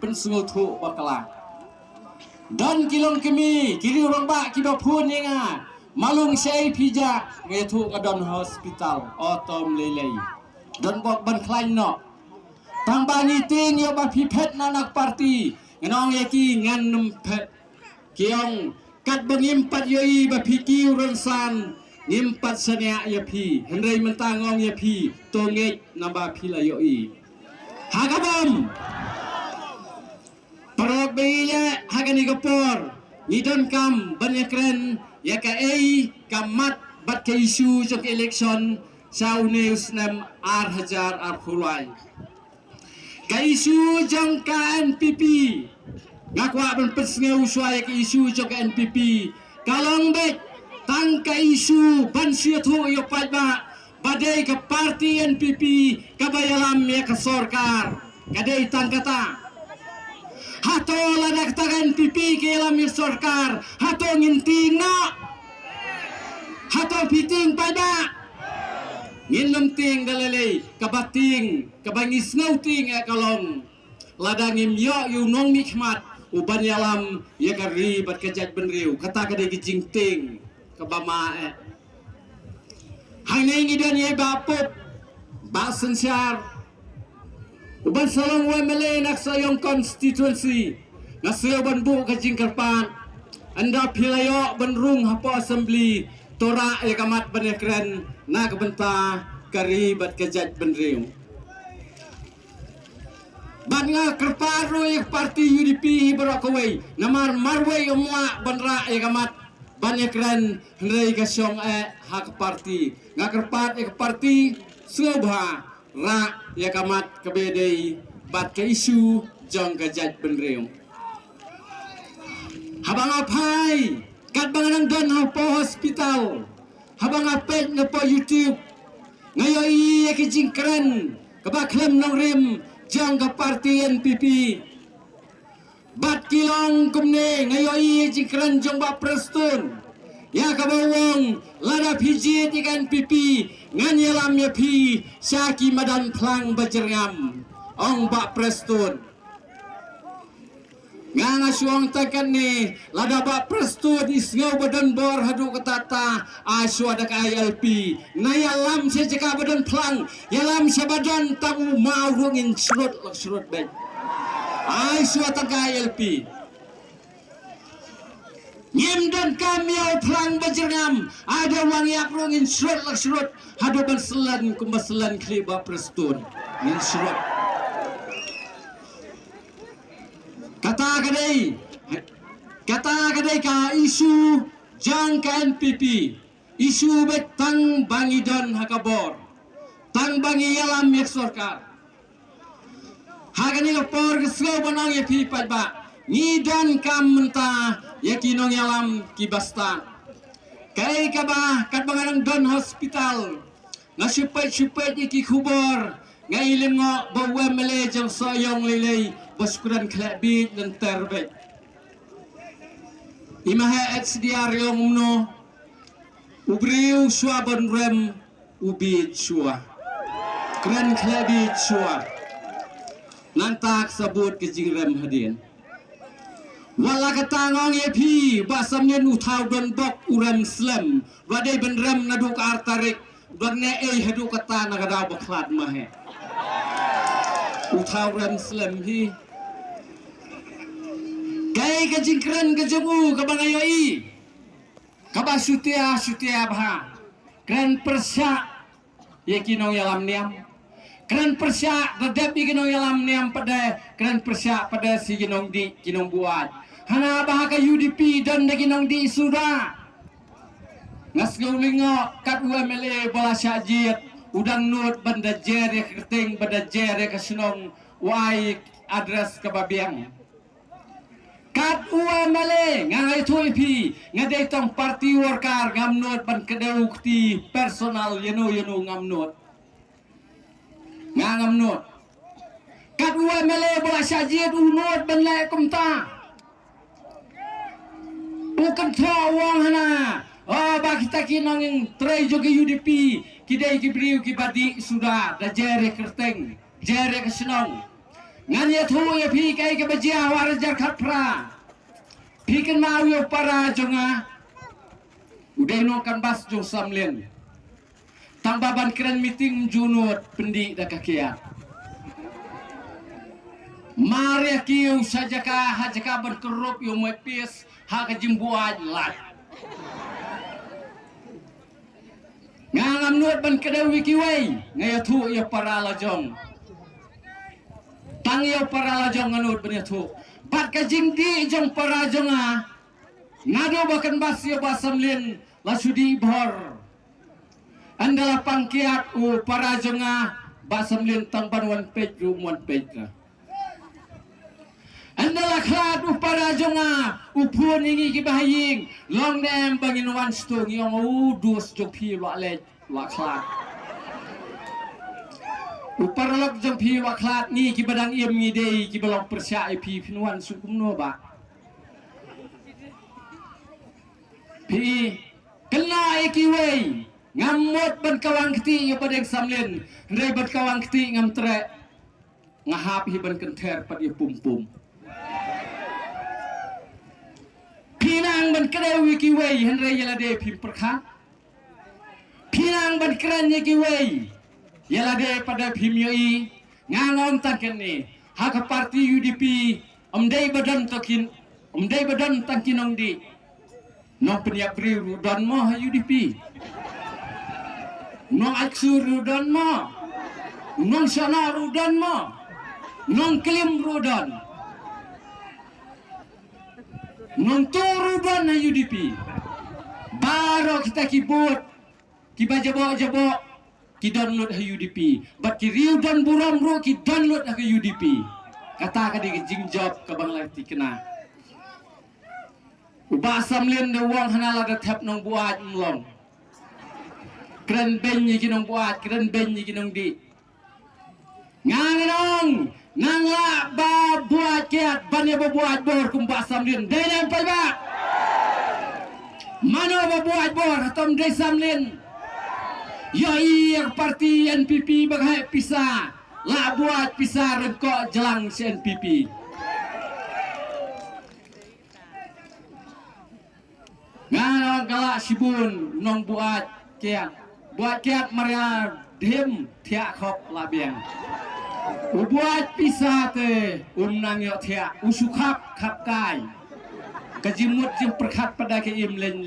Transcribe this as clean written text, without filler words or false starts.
pensungut hu bakala dan kilong kemi kiri orang bak kiba pun yenga malung sei pija ngetu ngadon hospital otom lelei don bok ban klain no tang bani ting yo ba pipet nanak parti ngenong yaki ngan nempet kiong kat bengimpat yoi ba piki uransan ngimpat sania ya pi hendrai mentangong ya pi tongek namba pila yoi hagabam Parok beile hagani gopor ngidon kam banyakren ya ka kamat bat ke isu jok election sau news nem hajar fulai ka isu jong ka NPP ngakwa ban pesngeu suai ke isu jok NPP kalong bet tang ka isu ban siatu yo pajba badai ke parti NPP kabayalam ya ke sorkar kadai tang kata hato ladak tagan pipi ke alam sorkar hato nginting na hato piting pada nginam ting galele kabating kabangis ngauting kalong ladangim yo yu nong mikmat uban yalam ya kari bat kejat benriu kata kade gijing ting kabama hang nei ngidan ye bapop ba sensyar uban salong wemele nak sayong constituency ngaseo ban bu ka jingkarpan anda pilayo benrung hapo assembly tora ya kamat banekren na kabenta kari bat kejat benriu ban nga kerparu ya parti UDP berakawai namar marwai umwa banra ya kamat banekren hendrai kasyong hak parti nga kerpat ya parti subha ra ya kamat kebedei bat ke isu jong kejat benreung habang apai kat banganang don hapo hospital habang apet na po YouTube ngayon ya kijingkren kabaklem nang rim jong ka parti NPP bat kilong kumne ngayon ya jingkren jong ba prestun ya kabawong lada pijit ikan pipi ngan yalam ya pi syaki madan plang bajerngam ong bak prestun nganga suang takan ni lada bak prestun isngau badan bor hadu ketata asu ada ka ILP na yalam saya jeka badan plang yalam sabadan tamu mau rungin surut lak surut baik asu ada ka ILP Nyem dan kami au pelang bajerngam ada wang yak rongin surut lak surut hadu berselan kumbaselan kliba prestun ngin surut kata kadai ka isu jang ka NPP isu betang bangi don hakabor tang bangi yalam yak sorkar hagani lapor kesgo banang ya pipat ba ngidon kam menta yakinong yalam kibasta kai kaba kat bangarang don hospital nga supay iki kubor nga ilingo bawa mele jang soyong lilay boskuran klebit dan terbet imahe HDR yung umno ubriu suwa bonrem ubit suwa kren klebit suwa nantak sabut kejingrem hadin wala katangong yepi basamnya utau don bok uram slam wadai benrem nadu ka artarik don ne hadu kata nagada baklat mahe utau ram slam hi kai kajingkren kajamu kabangayoi kaba sutia bha kren persya yakinong yalam niam kren persya dadap ikinong yalam niam pada kren persya pada si ginong di kinong buat hana bahaka UDP dan daginong di sudah ngasgaulingo kat UMLA bola syajit udang nut banda jere kerting banda jere kasunong wai adres kebabiang kat UMLA ngai tuipi ngadai tong parti workar ngamnut ban kedaukti personal yenu ngamnut ngamnut kat UMLA bola syajit unut ban le kumta bukan wang hana oh bagi kita kinong yang try juga UDP kidai kibriu kibadi sudah da jere kerteng jere kesenong ngan ya thu ya pi kai ke bajia warajar khat pra pi kan mau yo para jonga udah no kan bas jong samlen tambaban keren meeting junut pendi da kakia Maria kiu sajaka hajaka berkerup yo mepis ha ka jimbuaj lat ngam nuot ban kada wiki wei ngaya thu ya para la jong tang yo para la jong nganut ban ya thu bat ka jingdi jong para jonga ngado bakan bas yo basamlin la sudi bhor andala pangkiat u para jonga basamlin tangban wan page room wan page na andala khat u para jonga u phun ingi ki bahaying long nem bangin wan stung yong u dus jong phi wa le wa khat u para lok jong phi wa khat ni ki badang iem ngi dei ki balong persya ai phi pinwan sukum no ba phi kena ki wei ngamot ban kawang kti yo badeng samlen rei ban kawang kti ngam tre ngahap hi ban kenter pad yo pum pum pinang ban kre wiki wei hen rei yala de pim perkha pinang ban kran ki wei yala de pada pim yo i ngangong taken ni ha ka parti UDP dei badan tokin dei badan tangkinong di no peniap bri rudan mo ha UDP no aksur rudan mo non sana rudan mo non klim rudan non tu rudan ha UDP baru kita kibut kiba jabo ki download ha UDP bat ki riu dan buram ro ki download ha UDP kata ka di jing job ka bang lati kena ubah samlin de wang hanala da tap nong buat mlong keren ben yi kinong buat keren ben yi kinong di nganong nangla ba buat kiat banya ba buat bor kumba samlin de nem pai ba mano ba buat bor hatom de samlin yo iya parti NPP bagai pisah la buat pisah rengkok jelang si NPP nganong galak sibun nong buat kiat maria dem tiak khop labiang buat pisah te nang yo tiak usukap khap kai kajimut jim perkhat pada ke im len